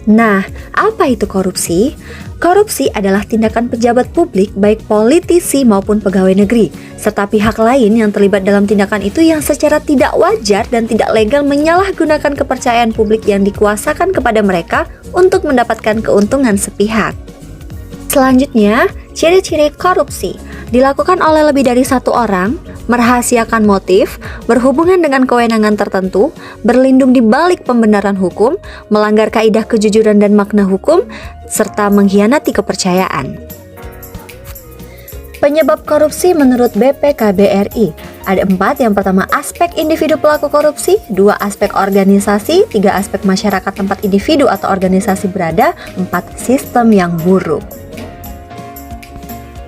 Nah, apa itu korupsi? Korupsi adalah tindakan pejabat publik baik politisi maupun pegawai negeri, serta pihak lain yang terlibat dalam tindakan itu yang secara tidak wajar dan tidak legal menyalahgunakan kepercayaan publik yang dikuasakan kepada mereka untuk mendapatkan keuntungan sepihak. Selanjutnya, ciri-ciri korupsi dilakukan oleh lebih dari satu orang, merahasiakan motif, berhubungan dengan kewenangan tertentu, berlindung di balik pembenaran hukum, melanggar kaidah kejujuran dan makna hukum, serta mengkhianati kepercayaan. Penyebab korupsi menurut BPKBRI ada 4. Yang pertama, aspek individu pelaku korupsi, 2 aspek organisasi, 3 aspek masyarakat tempat individu atau organisasi berada, 4 sistem yang buruk.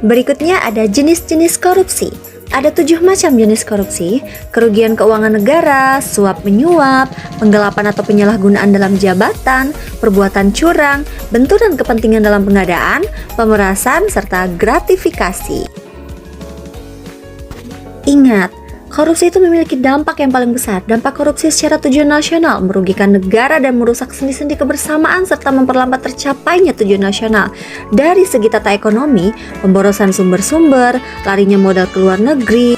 Berikutnya ada jenis-jenis korupsi. Ada 7 macam jenis korupsi: kerugian keuangan negara, suap menyuap, penggelapan atau penyalahgunaan dalam jabatan, perbuatan curang, benturan kepentingan dalam pengadaan, pemerasan, serta gratifikasi. Ingat, korupsi itu memiliki dampak yang paling besar. Dampak korupsi secara tujuan nasional merugikan negara dan merusak sendi-sendi kebersamaan serta memperlambat tercapainya tujuan nasional. Dari segi tata ekonomi, pemborosan sumber-sumber, larinya modal ke luar negeri,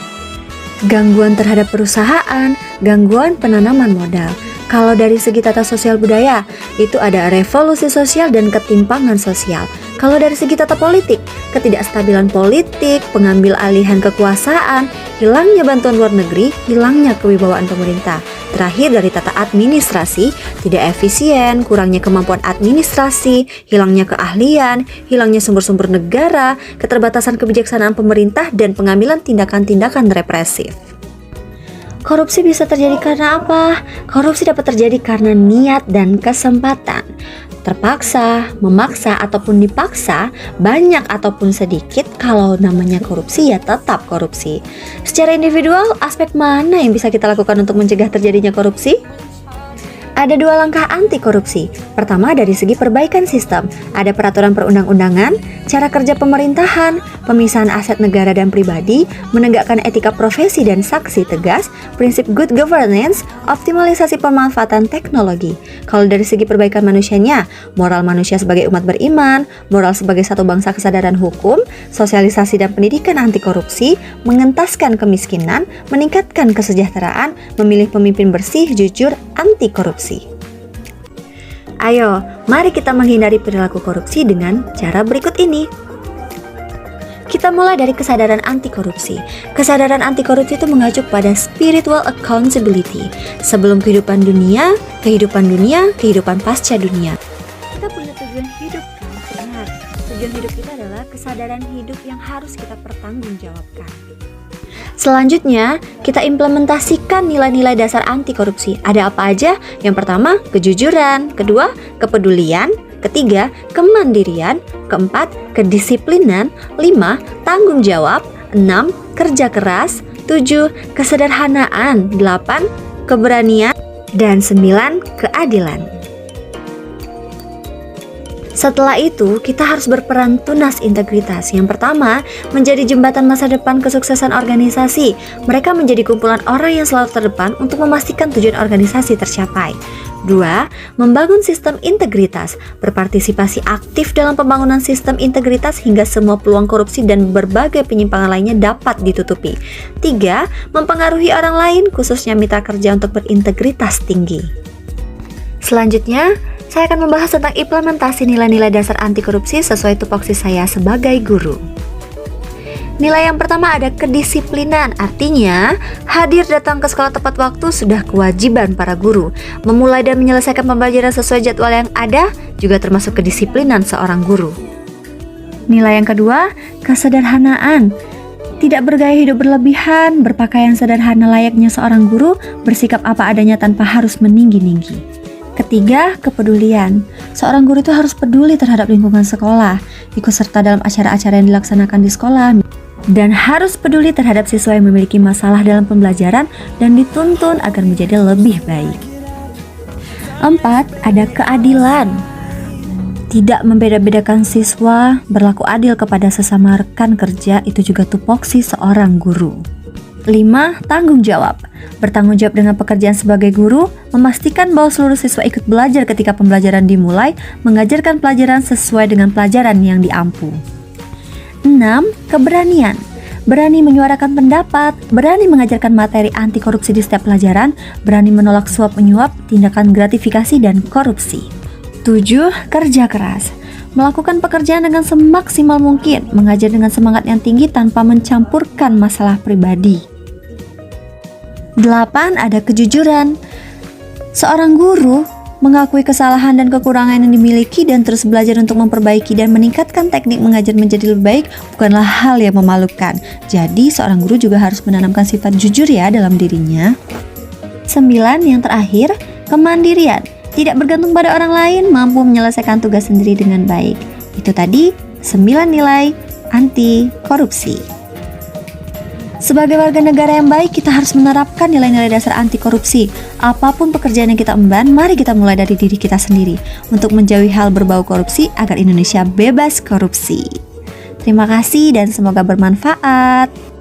gangguan terhadap perusahaan, gangguan penanaman modal. Kalau dari segi tata sosial budaya, itu ada revolusi sosial dan ketimpangan sosial. Kalau dari segi tata politik, ketidakstabilan politik, pengambil alihan kekuasaan, hilangnya bantuan luar negeri, hilangnya kewibawaan pemerintah. Terakhir dari tata administrasi, tidak efisien, kurangnya kemampuan administrasi, hilangnya keahlian, hilangnya sumber-sumber negara, keterbatasan kebijaksanaan pemerintah, dan pengambilan tindakan-tindakan represif. Korupsi bisa terjadi karena apa? Korupsi dapat terjadi karena niat dan kesempatan. Terpaksa, memaksa, ataupun dipaksa, banyak ataupun sedikit, kalau namanya korupsi ya tetap korupsi. Secara individual, aspek mana yang bisa kita lakukan untuk mencegah terjadinya korupsi? Ada 2 langkah anti korupsi. Pertama, dari segi perbaikan sistem, ada peraturan perundang-undangan, cara kerja pemerintahan, pemisahan aset negara dan pribadi, menegakkan etika profesi dan saksi tegas, prinsip good governance, optimalisasi pemanfaatan teknologi. Kalau dari segi perbaikan manusianya, moral manusia sebagai umat beriman, moral sebagai satu bangsa kesadaran hukum, sosialisasi dan pendidikan anti korupsi, mengentaskan kemiskinan, meningkatkan kesejahteraan, memilih pemimpin bersih, jujur, anti korupsi. Ayo, mari kita menghindari perilaku korupsi dengan cara berikut ini. Kita mulai dari kesadaran anti korupsi. Kesadaran anti korupsi itu mengacu pada spiritual accountability. Sebelum kehidupan dunia, kehidupan pasca dunia. Kita punya tujuan hidup, kan? Ingat, tujuan hidup kita adalah kesadaran hidup yang harus kita pertanggungjawabkan. Selanjutnya, kita implementasikan nilai-nilai dasar anti korupsi. Ada apa aja? Yang pertama, kejujuran. Kedua, kepedulian. Ketiga, kemandirian. Keempat, kedisiplinan. 5, tanggung jawab. 6, kerja keras. 7, kesederhanaan. 8, keberanian. Dan 9, keadilan. Setelah itu, kita harus berperan tunas integritas. Yang pertama, menjadi jembatan masa depan kesuksesan organisasi. Mereka menjadi kumpulan orang yang selalu terdepan untuk memastikan tujuan organisasi tercapai. 2. Membangun sistem integritas. Berpartisipasi aktif dalam pembangunan sistem integritas hingga semua peluang korupsi dan berbagai penyimpangan lainnya dapat ditutupi. 3. Mempengaruhi orang lain, khususnya mitra kerja untuk berintegritas tinggi. Selanjutnya, saya akan membahas tentang implementasi nilai-nilai dasar anti korupsi sesuai tupoksi saya sebagai guru. Nilai yang pertama ada kedisiplinan, artinya hadir datang ke sekolah tepat waktu sudah kewajiban para guru. Memulai dan menyelesaikan pembelajaran sesuai jadwal yang ada juga termasuk kedisiplinan seorang guru. Nilai yang kedua, kesederhanaan. Tidak bergaya hidup berlebihan, berpakaian sederhana layaknya seorang guru, bersikap apa adanya tanpa harus meninggi-ninggi. Ketiga, kepedulian. Seorang guru itu harus peduli terhadap lingkungan sekolah, ikut serta dalam acara-acara yang dilaksanakan di sekolah, dan harus peduli terhadap siswa yang memiliki masalah dalam pembelajaran dan dituntun agar menjadi lebih baik. 4. Ada keadilan. Tidak membeda-bedakan siswa, berlaku adil kepada sesama rekan kerja, itu juga tupoksi seorang guru. 5. Tanggung jawab. Bertanggung jawab dengan pekerjaan sebagai guru, memastikan bahwa seluruh siswa ikut belajar ketika pembelajaran dimulai, mengajarkan pelajaran sesuai dengan pelajaran yang diampu. 6. Keberanian. Berani menyuarakan pendapat, berani mengajarkan materi anti korupsi di setiap pelajaran, berani menolak suap menyuap, tindakan gratifikasi dan korupsi. 7. Kerja keras. Melakukan pekerjaan dengan semaksimal mungkin, mengajar dengan semangat yang tinggi tanpa mencampurkan masalah pribadi. 8. Ada kejujuran. Seorang guru mengakui kesalahan dan kekurangan yang dimiliki dan terus belajar untuk memperbaiki dan meningkatkan teknik mengajar menjadi lebih baik bukanlah hal yang memalukan. Jadi seorang guru juga harus menanamkan sifat jujur ya dalam dirinya. 9. Yang terakhir, kemandirian. Tidak bergantung pada orang lain, mampu menyelesaikan tugas sendiri dengan baik. Itu tadi 9 nilai anti korupsi. Sebagai warga negara yang baik, kita harus menerapkan nilai-nilai dasar anti korupsi. Apapun pekerjaan yang kita emban, mari kita mulai dari diri kita sendiri untuk menjauhi hal berbau korupsi agar Indonesia bebas korupsi. Terima kasih dan semoga bermanfaat.